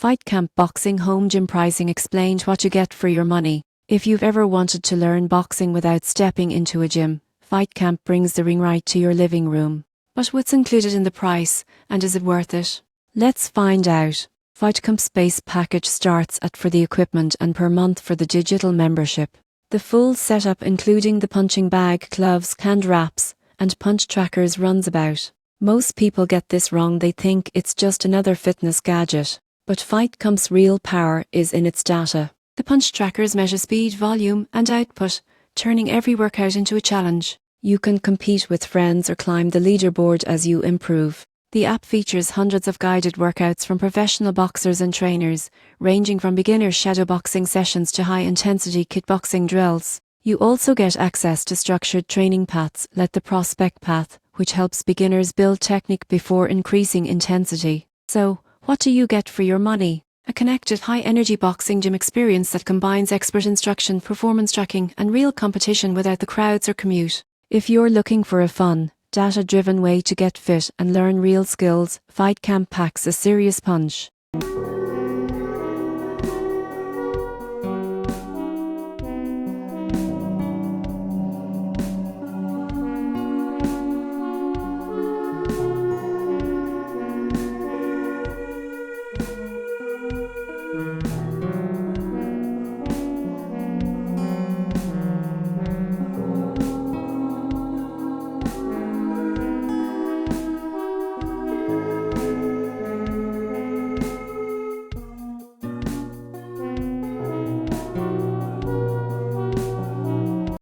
FightCamp Boxing Home Gym Pricing explained what you get for your money. If you've ever wanted to learn boxing without stepping into a gym, FightCamp brings the ring right to your living room. But what's included in the price, and is it worth it? Let's find out. FightCamp's base package starts at for the equipment and per month for the digital membership. The full setup including the punching bag, gloves, canned wraps, and punch trackers runs about. Most people get this wrong, they think it's just another fitness gadget. But FightCamp's real power is in its data. The punch trackers measure speed, volume, and output, turning every workout into a challenge. You can compete with friends or climb the leaderboard as you improve. The app features hundreds of guided workouts from professional boxers and trainers, ranging from beginner shadowboxing sessions to high-intensity kickboxing drills. You also get access to structured training paths like the Prospect Path, which helps beginners build technique before increasing intensity. So, what do you get for your money? A connected high-energy boxing gym experience that combines expert instruction, performance tracking, and real competition without the crowds or commute. If you're looking for a fun, data-driven way to get fit and learn real skills, FightCamp packs a serious punch.